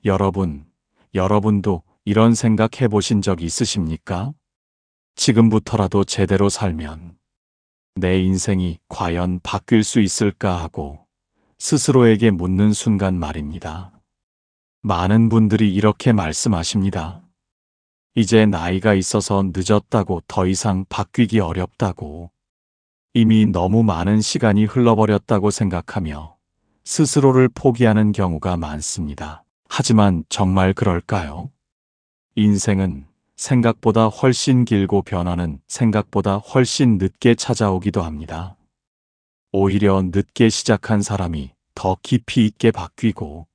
여러분도 이런 생각 해보신 적 있으십니까? 지금부터라도 제대로 살면 내 인생이 과연 바뀔 수 있을까 하고 스스로에게 묻는 순간 말입니다. 많은 분들이 이렇게 말씀하십니다. 이제 나이가 있어서 늦었다고, 더 이상 바뀌기 어렵다고, 이미 너무 많은 시간이 흘러버렸다고 생각하며 스스로를 포기하는 경우가 많습니다. 하지만 정말 그럴까요? 인생은 생각보다 훨씬 길고 변화는 생각보다 훨씬 늦게 찾아오기도 합니다. 오히려 늦게 시작한 사람이 더 깊이 있게 바뀌고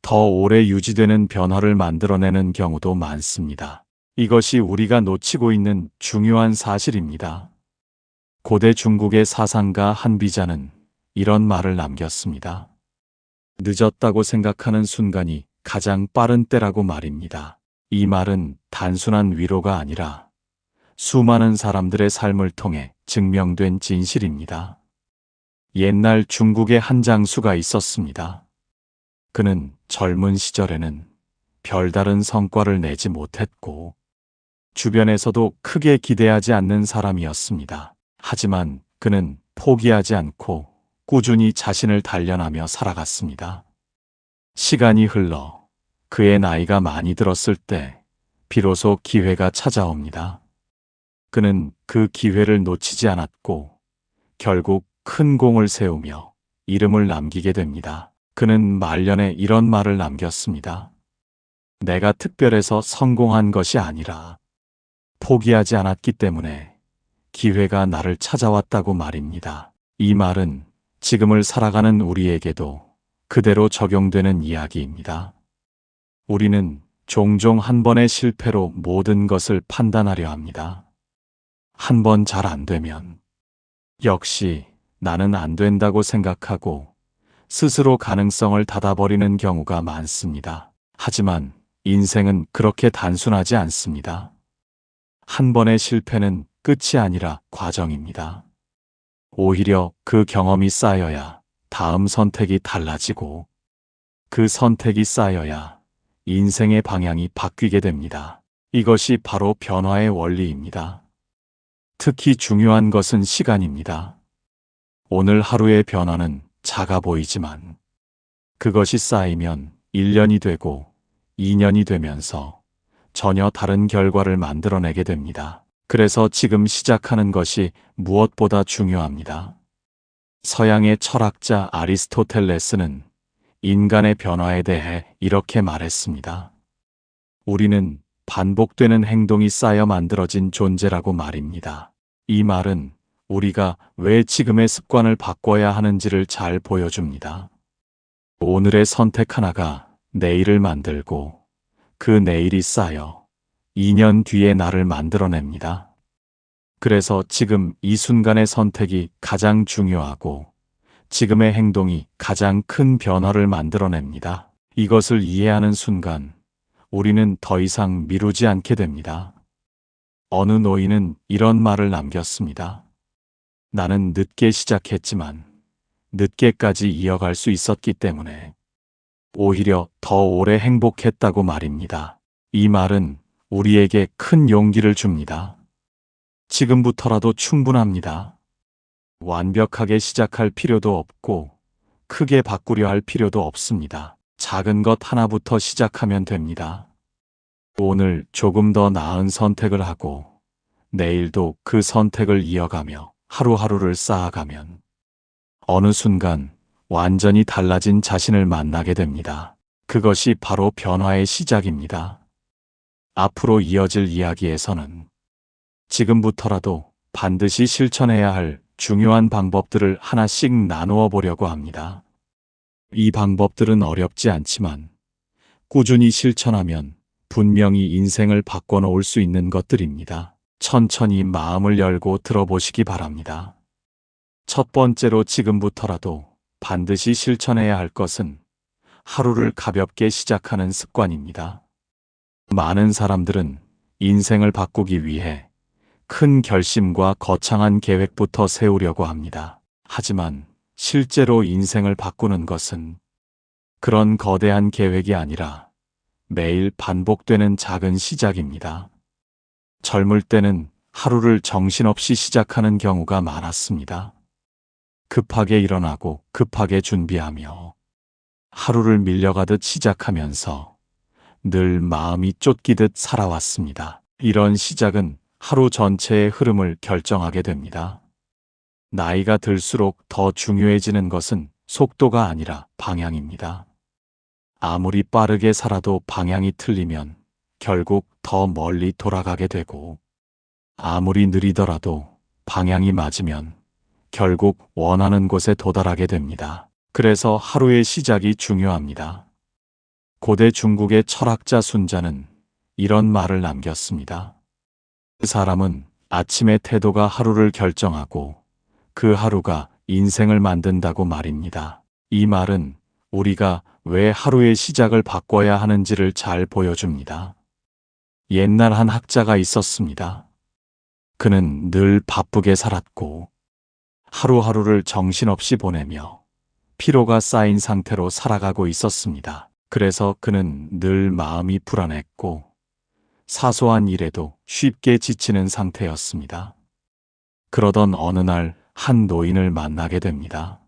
더 오래 유지되는 변화를 만들어내는 경우도 많습니다. 이것이 우리가 놓치고 있는 중요한 사실입니다. 고대 중국의 사상가 한비자는 이런 말을 남겼습니다. 늦었다고 생각하는 순간이 가장 빠른 때라고 말입니다. 이 말은 단순한 위로가 아니라 수많은 사람들의 삶을 통해 증명된 진실입니다. 옛날 중국의 한 장수가 있었습니다. 그는 젊은 시절에는 별다른 성과를 내지 못했고 주변에서도 크게 기대하지 않는 사람이었습니다. 하지만 그는 포기하지 않고 꾸준히 자신을 단련하며 살아갔습니다. 시간이 흘러 그의 나이가 많이 들었을 때 비로소 기회가 찾아옵니다. 그는 그 기회를 놓치지 않았고 결국 큰 공을 세우며 이름을 남기게 됩니다. 그는 말년에 이런 말을 남겼습니다. 내가 특별해서 성공한 것이 아니라 포기하지 않았기 때문에 기회가 나를 찾아왔다고 말입니다. 이 말은 지금을 살아가는 우리에게도 그대로 적용되는 이야기입니다. 우리는 종종 한 번의 실패로 모든 것을 판단하려 합니다. 한 번 잘 안 되면 역시 나는 안 된다고 생각하고 스스로 가능성을 닫아버리는 경우가 많습니다. 하지만 인생은 그렇게 단순하지 않습니다. 한 번의 실패는 끝이 아니라 과정입니다. 오히려 그 경험이 쌓여야 다음 선택이 달라지고 그 선택이 쌓여야 인생의 방향이 바뀌게 됩니다. 이것이 바로 변화의 원리입니다. 특히 중요한 것은 시간입니다. 오늘 하루의 변화는 작아 보이지만 그것이 쌓이면 1년이 되고 2년이 되면서 전혀 다른 결과를 만들어내게 됩니다. 그래서 지금 시작하는 것이 무엇보다 중요합니다. 서양의 철학자 아리스토텔레스는 인간의 변화에 대해 이렇게 말했습니다. 우리는 반복되는 행동이 쌓여 만들어진 존재라고 말입니다. 이 말은 우리가 왜 지금의 습관을 바꿔야 하는지를 잘 보여줍니다. 오늘의 선택 하나가 내일을 만들고 그 내일이 쌓여 2년 뒤에 나를 만들어냅니다. 그래서 지금 이 순간의 선택이 가장 중요하고 지금의 행동이 가장 큰 변화를 만들어냅니다. 이것을 이해하는 순간 우리는 더 이상 미루지 않게 됩니다. 어느 노인은 이런 말을 남겼습니다. 나는 늦게 시작했지만 늦게까지 이어갈 수 있었기 때문에 오히려 더 오래 행복했다고 말입니다. 이 말은 우리에게 큰 용기를 줍니다. 지금부터라도 충분합니다. 완벽하게 시작할 필요도 없고 크게 바꾸려 할 필요도 없습니다. 작은 것 하나부터 시작하면 됩니다. 오늘 조금 더 나은 선택을 하고 내일도 그 선택을 이어가며 하루하루를 쌓아가면 어느 순간 완전히 달라진 자신을 만나게 됩니다. 그것이 바로 변화의 시작입니다. 앞으로 이어질 이야기에서는 지금부터라도 반드시 실천해야 할 중요한 방법들을 하나씩 나누어 보려고 합니다. 이 방법들은 어렵지 않지만 꾸준히 실천하면 분명히 인생을 바꿔놓을 수 있는 것들입니다. 천천히 마음을 열고 들어보시기 바랍니다. 첫 번째로 지금부터라도 반드시 실천해야 할 것은 하루를 가볍게 시작하는 습관입니다. 많은 사람들은 인생을 바꾸기 위해 큰 결심과 거창한 계획부터 세우려고 합니다. 하지만 실제로 인생을 바꾸는 것은 그런 거대한 계획이 아니라 매일 반복되는 작은 시작입니다. 젊을 때는 하루를 정신없이 시작하는 경우가 많았습니다. 급하게 일어나고 급하게 준비하며 하루를 밀려가듯 시작하면서 늘 마음이 쫓기듯 살아왔습니다. 이런 시작은 하루 전체의 흐름을 결정하게 됩니다. 나이가 들수록 더 중요해지는 것은 속도가 아니라 방향입니다. 아무리 빠르게 살아도 방향이 틀리면 결국 더 멀리 돌아가게 되고, 아무리 느리더라도 방향이 맞으면 결국 원하는 곳에 도달하게 됩니다. 그래서 하루의 시작이 중요합니다. 고대 중국의 철학자 순자는 이런 말을 남겼습니다. 그 사람은 아침의 태도가 하루를 결정하고 그 하루가 인생을 만든다고 말입니다. 이 말은 우리가 왜 하루의 시작을 바꿔야 하는지를 잘 보여줍니다. 옛날 한 학자가 있었습니다. 그는 늘 바쁘게 살았고 하루하루를 정신없이 보내며 피로가 쌓인 상태로 살아가고 있었습니다. 그래서 그는 늘 마음이 불안했고 사소한 일에도 쉽게 지치는 상태였습니다. 그러던 어느 날 한 노인을 만나게 됩니다.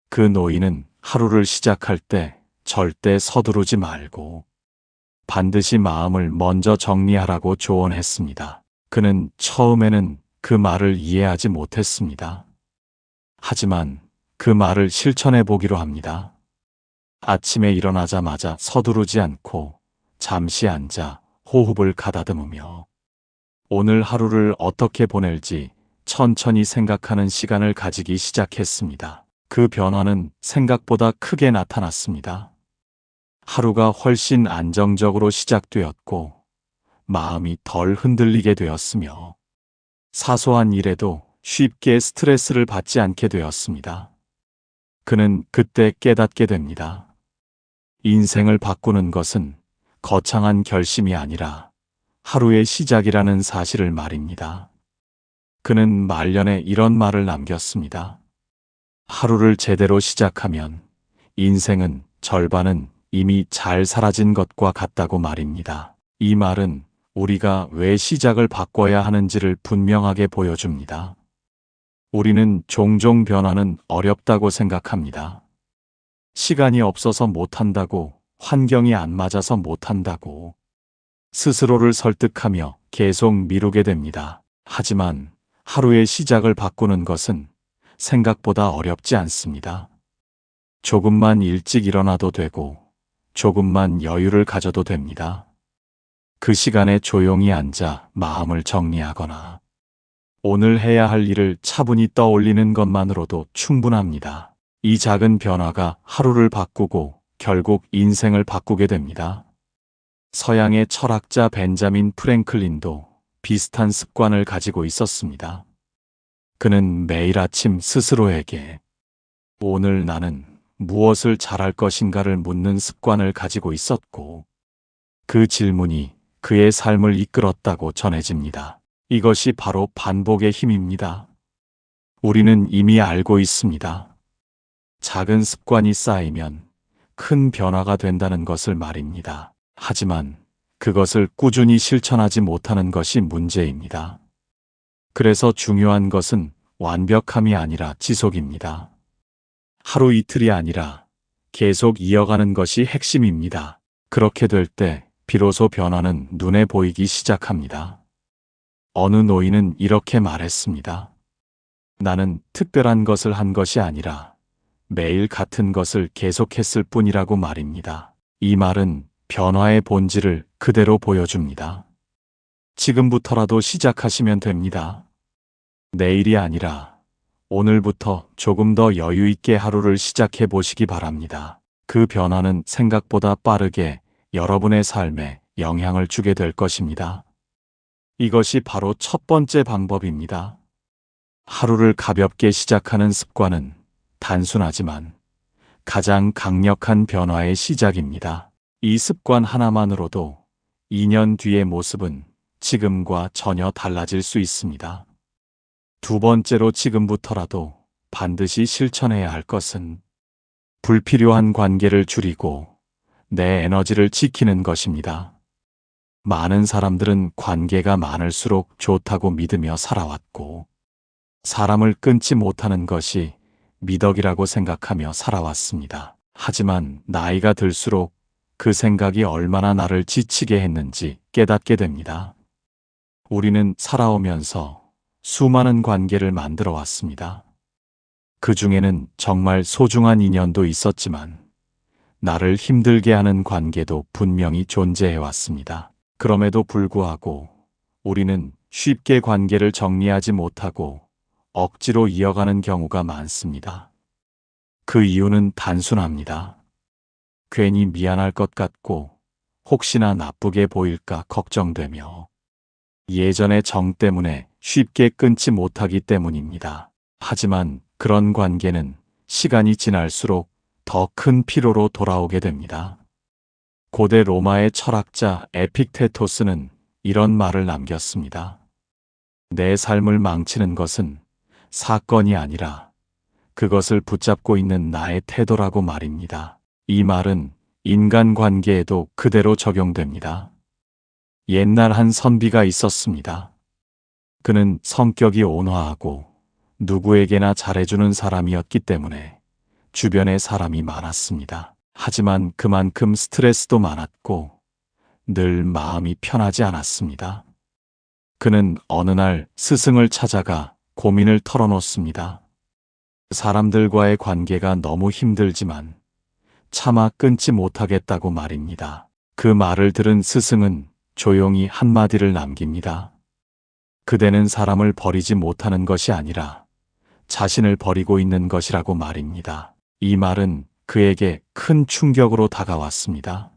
그 노인은 하루를 시작할 때 절대 서두르지 말고 반드시 마음을 먼저 정리하라고 조언했습니다. 그는 처음에는 그 말을 이해하지 못했습니다. 하지만 그 말을 실천해 보기로 합니다. 아침에 일어나자마자 서두르지 않고 잠시 앉아 호흡을 가다듬으며 오늘 하루를 어떻게 보낼지 천천히 생각하는 시간을 가지기 시작했습니다. 그 변화는 생각보다 크게 나타났습니다. 하루가 훨씬 안정적으로 시작되었고 마음이 덜 흔들리게 되었으며 사소한 일에도 쉽게 스트레스를 받지 않게 되었습니다. 그는 그때 깨닫게 됩니다. 인생을 바꾸는 것은 거창한 결심이 아니라 하루의 시작이라는 사실을 말입니다. 그는 말년에 이런 말을 남겼습니다. 하루를 제대로 시작하면 인생은 절반은 이미 잘 사라진 것과 같다고 말입니다. 이 말은 우리가 왜 시작을 바꿔야 하는지를 분명하게 보여줍니다. 우리는 종종 변화는 어렵다고 생각합니다. 시간이 없어서 못한다고, 환경이 안 맞아서 못한다고, 스스로를 설득하며 계속 미루게 됩니다. 하지만 하루의 시작을 바꾸는 것은 생각보다 어렵지 않습니다. 조금만 일찍 일어나도 되고, 조금만 여유를 가져도 됩니다. 그 시간에 조용히 앉아 마음을 정리하거나, 오늘 해야 할 일을 차분히 떠올리는 것만으로도 충분합니다. 이 작은 변화가 하루를 바꾸고 결국 인생을 바꾸게 됩니다. 서양의 철학자 벤자민 프랭클린도 비슷한 습관을 가지고 있었습니다. 그는 매일 아침 스스로에게 오늘 나는 무엇을 잘할 것인가를 묻는 습관을 가지고 있었고 그 질문이 그의 삶을 이끌었다고 전해집니다. 이것이 바로 반복의 힘입니다. 우리는 이미 알고 있습니다. 작은 습관이 쌓이면 큰 변화가 된다는 것을 말입니다. 하지만 그것을 꾸준히 실천하지 못하는 것이 문제입니다. 그래서 중요한 것은 완벽함이 아니라 지속입니다. 하루 이틀이 아니라 계속 이어가는 것이 핵심입니다. 그렇게 될 때 비로소 변화는 눈에 보이기 시작합니다. 어느 노인은 이렇게 말했습니다. 나는 특별한 것을 한 것이 아니라 매일 같은 것을 계속했을 뿐이라고 말입니다. 이 말은 변화의 본질을 그대로 보여줍니다. 지금부터라도 시작하시면 됩니다. 내일이 아니라 오늘부터 조금 더 여유 있게 하루를 시작해 보시기 바랍니다. 그 변화는 생각보다 빠르게 여러분의 삶에 영향을 주게 될 것입니다. 이것이 바로 첫 번째 방법입니다. 하루를 가볍게 시작하는 습관은 단순하지만 가장 강력한 변화의 시작입니다. 이 습관 하나만으로도 2년 뒤의 모습은 지금과 전혀 달라질 수 있습니다. 두 번째로 지금부터라도 반드시 실천해야 할 것은 불필요한 관계를 줄이고 내 에너지를 지키는 것입니다. 많은 사람들은 관계가 많을수록 좋다고 믿으며 살아왔고, 사람을 끊지 못하는 것이 미덕이라고 생각하며 살아왔습니다. 하지만 나이가 들수록 그 생각이 얼마나 나를 지치게 했는지 깨닫게 됩니다. 우리는 살아오면서 수많은 관계를 만들어 왔습니다. 그 중에는 정말 소중한 인연도 있었지만 나를 힘들게 하는 관계도 분명히 존재해 왔습니다. 그럼에도 불구하고 우리는 쉽게 관계를 정리하지 못하고 억지로 이어가는 경우가 많습니다. 그 이유는 단순합니다. 괜히 미안할 것 같고 혹시나 나쁘게 보일까 걱정되며 예전의 정 때문에 쉽게 끊지 못하기 때문입니다. 하지만 그런 관계는 시간이 지날수록 더 큰 피로로 돌아오게 됩니다. 고대 로마의 철학자 에픽테토스는 이런 말을 남겼습니다. 내 삶을 망치는 것은 사건이 아니라 그것을 붙잡고 있는 나의 태도라고 말입니다. 이 말은 인간관계에도 그대로 적용됩니다. 옛날 한 선비가 있었습니다. 그는 성격이 온화하고 누구에게나 잘해주는 사람이었기 때문에 주변에 사람이 많았습니다. 하지만 그만큼 스트레스도 많았고 늘 마음이 편하지 않았습니다. 그는 어느 날 스승을 찾아가 고민을 털어놓습니다. 사람들과의 관계가 너무 힘들지만 차마 끊지 못하겠다고 말입니다. 그 말을 들은 스승은 조용히 한마디를 남깁니다. 그대는 사람을 버리지 못하는 것이 아니라 자신을 버리고 있는 것이라고 말입니다. 이 말은 그에게 큰 충격으로 다가왔습니다.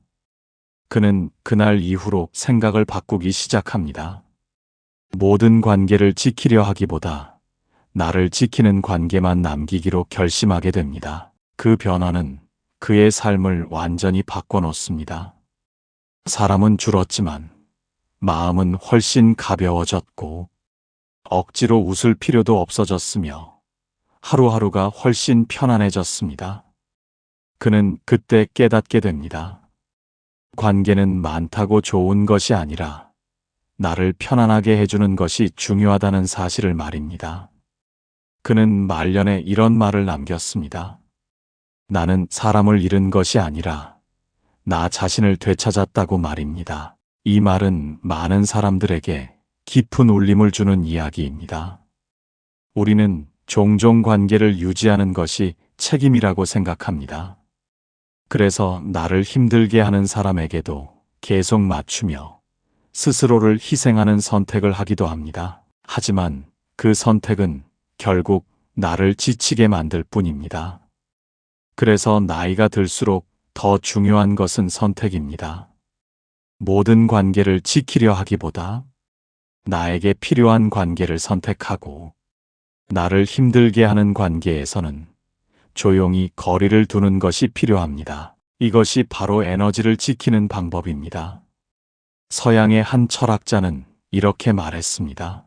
그는 그날 이후로 생각을 바꾸기 시작합니다. 모든 관계를 지키려 하기보다 나를 지키는 관계만 남기기로 결심하게 됩니다. 그 변화는 그의 삶을 완전히 바꿔놓습니다. 사람은 줄었지만 마음은 훨씬 가벼워졌고 억지로 웃을 필요도 없어졌으며 하루하루가 훨씬 편안해졌습니다. 그는 그때 깨닫게 됩니다. 관계는 많다고 좋은 것이 아니라 나를 편안하게 해주는 것이 중요하다는 사실을 말입니다. 그는 말년에 이런 말을 남겼습니다. 나는 사람을 잃은 것이 아니라 나 자신을 되찾았다고 말입니다. 이 말은 많은 사람들에게 깊은 울림을 주는 이야기입니다. 우리는 종종 관계를 유지하는 것이 책임이라고 생각합니다. 그래서 나를 힘들게 하는 사람에게도 계속 맞추며 스스로를 희생하는 선택을 하기도 합니다. 하지만 그 선택은 결국 나를 지치게 만들 뿐입니다. 그래서 나이가 들수록 더 중요한 것은 선택입니다. 모든 관계를 지키려 하기보다 나에게 필요한 관계를 선택하고 나를 힘들게 하는 관계에서는 조용히 거리를 두는 것이 필요합니다. 이것이 바로 에너지를 지키는 방법입니다. 서양의 한 철학자는 이렇게 말했습니다.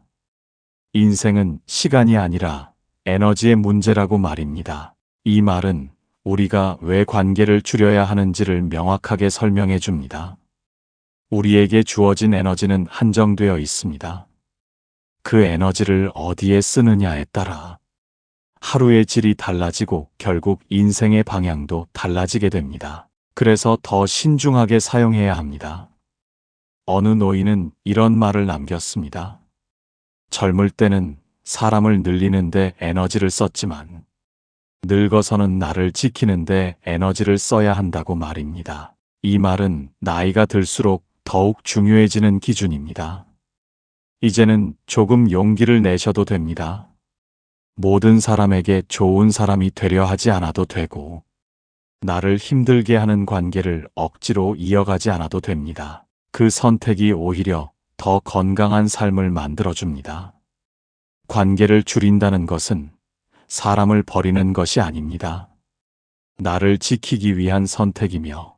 인생은 시간이 아니라 에너지의 문제라고 말입니다. 이 말은 우리가 왜 관계를 줄여야 하는지를 명확하게 설명해 줍니다. 우리에게 주어진 에너지는 한정되어 있습니다. 그 에너지를 어디에 쓰느냐에 따라 하루의 질이 달라지고 결국 인생의 방향도 달라지게 됩니다. 그래서 더 신중하게 사용해야 합니다. 어느 노인은 이런 말을 남겼습니다. 젊을 때는 사람을 늘리는데 에너지를 썼지만 늙어서는 나를 지키는데 에너지를 써야 한다고 말입니다. 이 말은 나이가 들수록 더욱 중요해지는 기준입니다. 이제는 조금 용기를 내셔도 됩니다. 모든 사람에게 좋은 사람이 되려 하지 않아도 되고 나를 힘들게 하는 관계를 억지로 이어가지 않아도 됩니다. 그 선택이 오히려 더 건강한 삶을 만들어줍니다. 관계를 줄인다는 것은 사람을 버리는 것이 아닙니다. 나를 지키기 위한 선택이며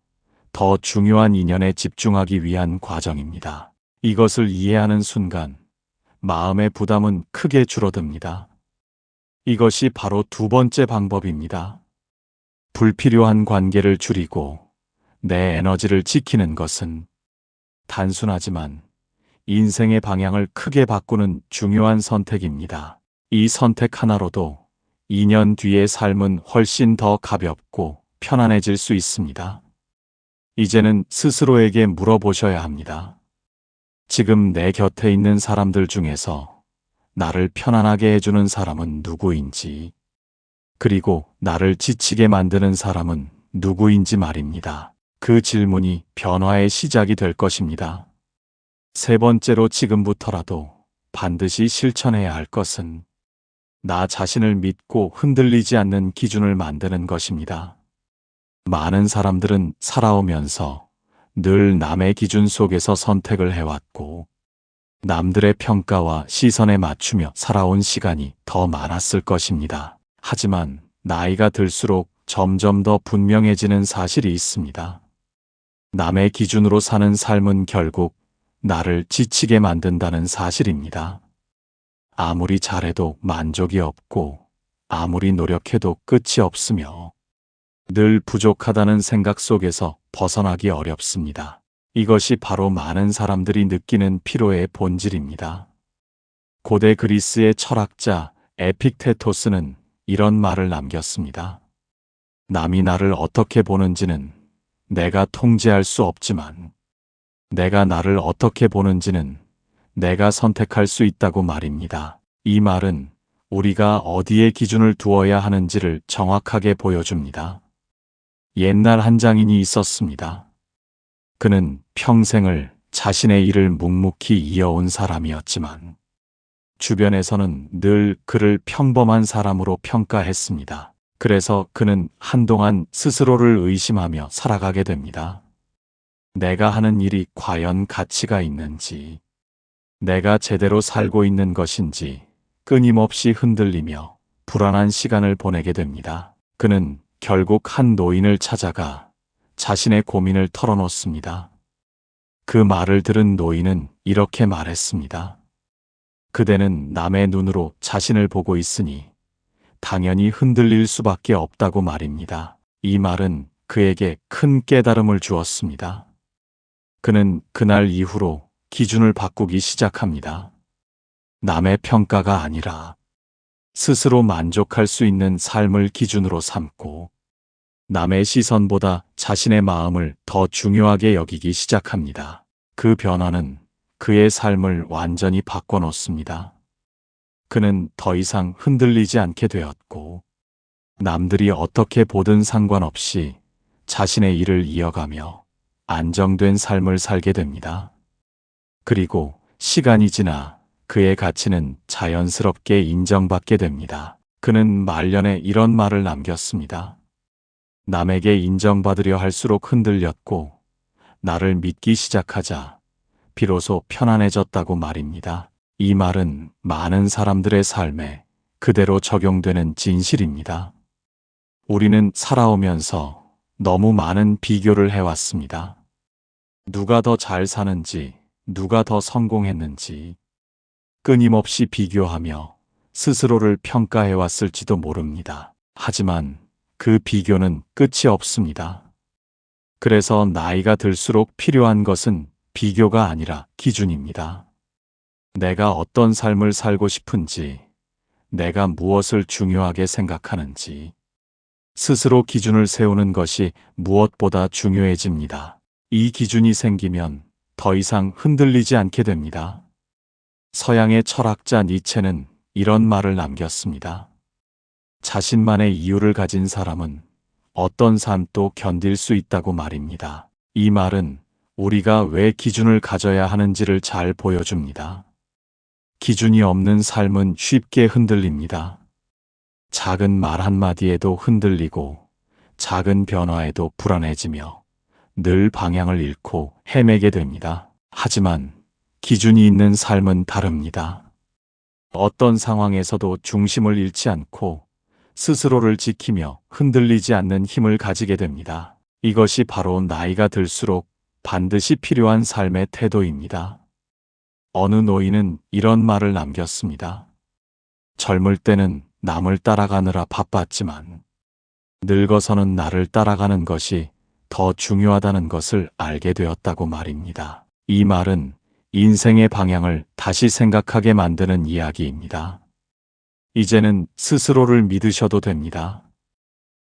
더 중요한 인연에 집중하기 위한 과정입니다. 이것을 이해하는 순간 마음의 부담은 크게 줄어듭니다. 이것이 바로 두 번째 방법입니다. 불필요한 관계를 줄이고 내 에너지를 지키는 것은 단순하지만 인생의 방향을 크게 바꾸는 중요한 선택입니다. 이 선택 하나로도 2년 뒤의 삶은 훨씬 더 가볍고 편안해질 수 있습니다. 이제는 스스로에게 물어보셔야 합니다. 지금 내 곁에 있는 사람들 중에서 나를 편안하게 해주는 사람은 누구인지, 그리고 나를 지치게 만드는 사람은 누구인지 말입니다. 그 질문이 변화의 시작이 될 것입니다. 세 번째로 지금부터라도 반드시 실천해야 할 것은 나 자신을 믿고 흔들리지 않는 기준을 만드는 것입니다. 많은 사람들은 살아오면서 늘 남의 기준 속에서 선택을 해왔고 남들의 평가와 시선에 맞추며 살아온 시간이 더 많았을 것입니다. 하지만 나이가 들수록 점점 더 분명해지는 사실이 있습니다. 남의 기준으로 사는 삶은 결국 나를 지치게 만든다는 사실입니다. 아무리 잘해도 만족이 없고 아무리 노력해도 끝이 없으며 늘 부족하다는 생각 속에서 벗어나기 어렵습니다. 이것이 바로 많은 사람들이 느끼는 피로의 본질입니다. 고대 그리스의 철학자 에픽테토스는 이런 말을 남겼습니다. 남이 나를 어떻게 보는지는 내가 통제할 수 없지만 내가 나를 어떻게 보는지는 내가 선택할 수 있다고 말입니다. 이 말은 우리가 어디에 기준을 두어야 하는지를 정확하게 보여줍니다. 옛날 한 장인이 있었습니다. 그는 평생을 자신의 일을 묵묵히 이어온 사람이었지만 주변에서는 늘 그를 평범한 사람으로 평가했습니다. 그래서 그는 한동안 스스로를 의심하며 살아가게 됩니다. 내가 하는 일이 과연 가치가 있는지, 내가 제대로 살고 있는 것인지 끊임없이 흔들리며 불안한 시간을 보내게 됩니다. 그는 결국 한 노인을 찾아가 자신의 고민을 털어놓습니다. 그 말을 들은 노인은 이렇게 말했습니다. 그대는 남의 눈으로 자신을 보고 있으니 당연히 흔들릴 수밖에 없다고 말입니다. 이 말은 그에게 큰 깨달음을 주었습니다. 그는 그날 이후로 기준을 바꾸기 시작합니다. 남의 평가가 아니라 스스로 만족할 수 있는 삶을 기준으로 삼고 남의 시선보다 자신의 마음을 더 중요하게 여기기 시작합니다. 그 변화는 그의 삶을 완전히 바꿔놓습니다. 그는 더 이상 흔들리지 않게 되었고 남들이 어떻게 보든 상관없이 자신의 일을 이어가며 안정된 삶을 살게 됩니다. 그리고 시간이 지나 그의 가치는 자연스럽게 인정받게 됩니다. 그는 말년에 이런 말을 남겼습니다. 남에게 인정받으려 할수록 흔들렸고 나를 믿기 시작하자 비로소 편안해졌다고 말입니다. 이 말은 많은 사람들의 삶에 그대로 적용되는 진실입니다. 우리는 살아오면서 너무 많은 비교를 해왔습니다. 누가 더 잘 사는지, 누가 더 성공했는지 끊임없이 비교하며 스스로를 평가해왔을지도 모릅니다. 하지만 그 비교는 끝이 없습니다. 그래서 나이가 들수록 필요한 것은 비교가 아니라 기준입니다. 내가 어떤 삶을 살고 싶은지, 내가 무엇을 중요하게 생각하는지, 스스로 기준을 세우는 것이 무엇보다 중요해집니다. 이 기준이 생기면 더 이상 흔들리지 않게 됩니다. 서양의 철학자 니체는 이런 말을 남겼습니다. 자신만의 이유를 가진 사람은 어떤 삶도 견딜 수 있다고 말입니다. 이 말은 우리가 왜 기준을 가져야 하는지를 잘 보여줍니다. 기준이 없는 삶은 쉽게 흔들립니다. 작은 말 한마디에도 흔들리고 작은 변화에도 불안해지며 늘 방향을 잃고 헤매게 됩니다. 하지만 기준이 있는 삶은 다릅니다. 어떤 상황에서도 중심을 잃지 않고 스스로를 지키며 흔들리지 않는 힘을 가지게 됩니다. 이것이 바로 나이가 들수록 반드시 필요한 삶의 태도입니다. 어느 노인은 이런 말을 남겼습니다. 젊을 때는 남을 따라가느라 바빴지만 늙어서는 나를 따라가는 것이 더 중요하다는 것을 알게 되었다고 말입니다. 이 말은 인생의 방향을 다시 생각하게 만드는 이야기입니다. 이제는 스스로를 믿으셔도 됩니다.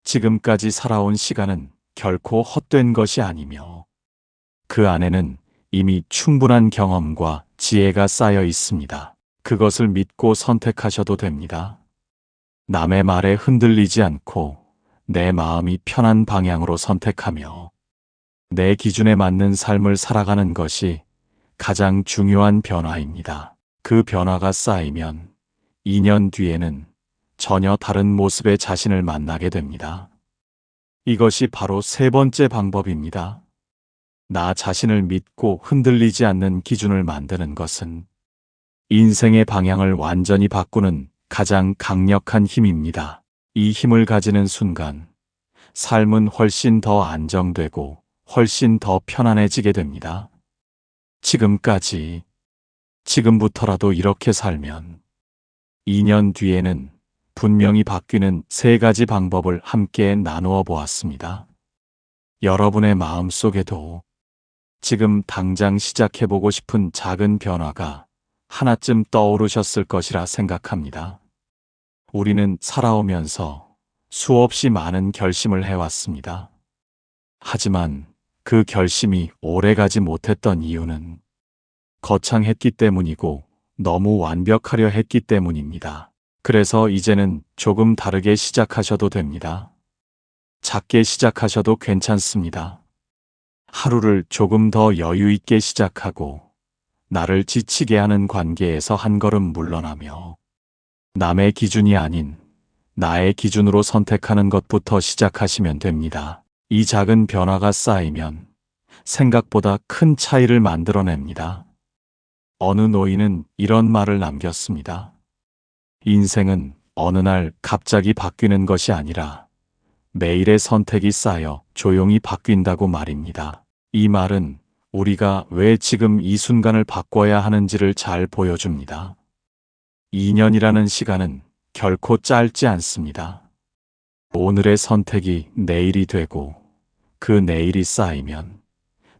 지금까지 살아온 시간은 결코 헛된 것이 아니며 그 안에는 이미 충분한 경험과 지혜가 쌓여 있습니다. 그것을 믿고 선택하셔도 됩니다. 남의 말에 흔들리지 않고 내 마음이 편한 방향으로 선택하며 내 기준에 맞는 삶을 살아가는 것이 가장 중요한 변화입니다. 그 변화가 쌓이면 2년 뒤에는 전혀 다른 모습의 자신을 만나게 됩니다. 이것이 바로 세 번째 방법입니다. 나 자신을 믿고 흔들리지 않는 기준을 만드는 것은 인생의 방향을 완전히 바꾸는 가장 강력한 힘입니다. 이 힘을 가지는 순간 삶은 훨씬 더 안정되고 훨씬 더 편안해지게 됩니다. 지금부터라도 이렇게 살면 2년 뒤에는 분명히 바뀌는 세 가지 방법을 함께 나누어 보았습니다. 여러분의 마음 속에도 지금 당장 시작해보고 싶은 작은 변화가 하나쯤 떠오르셨을 것이라 생각합니다. 우리는 살아오면서 수없이 많은 결심을 해왔습니다. 하지만 그 결심이 오래가지 못했던 이유는 거창했기 때문이고 너무 완벽하려 했기 때문입니다. 그래서 이제는 조금 다르게 시작하셔도 됩니다. 작게 시작하셔도 괜찮습니다. 하루를 조금 더 여유 있게 시작하고 나를 지치게 하는 관계에서 한 걸음 물러나며 남의 기준이 아닌 나의 기준으로 선택하는 것부터 시작하시면 됩니다. 이 작은 변화가 쌓이면 생각보다 큰 차이를 만들어냅니다. 어느 노인은 이런 말을 남겼습니다. 인생은 어느 날 갑자기 바뀌는 것이 아니라 매일의 선택이 쌓여 조용히 바뀐다고 말입니다. 이 말은 우리가 왜 지금 이 순간을 바꿔야 하는지를 잘 보여줍니다. 2년이라는 시간은 결코 짧지 않습니다. 오늘의 선택이 내일이 되고 그 내일이 쌓이면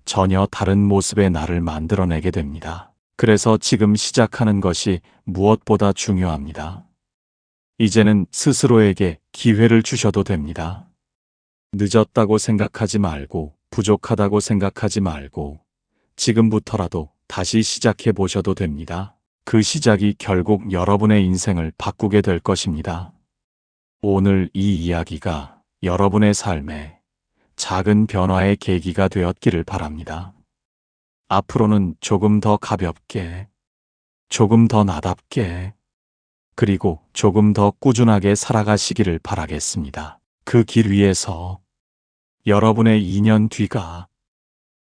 전혀 다른 모습의 나를 만들어내게 됩니다. 그래서 지금 시작하는 것이 무엇보다 중요합니다. 이제는 스스로에게 기회를 주셔도 됩니다. 늦었다고 생각하지 말고 부족하다고 생각하지 말고 지금부터라도 다시 시작해 보셔도 됩니다. 그 시작이 결국 여러분의 인생을 바꾸게 될 것입니다. 오늘 이 이야기가 여러분의 삶에 작은 변화의 계기가 되었기를 바랍니다. 앞으로는 조금 더 가볍게, 조금 더 나답게, 그리고 조금 더 꾸준하게 살아가시기를 바라겠습니다. 그 길 위에서 여러분의 2년 뒤가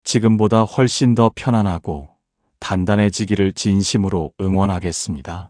지금보다 훨씬 더 편안하고 단단해지기를 진심으로 응원하겠습니다.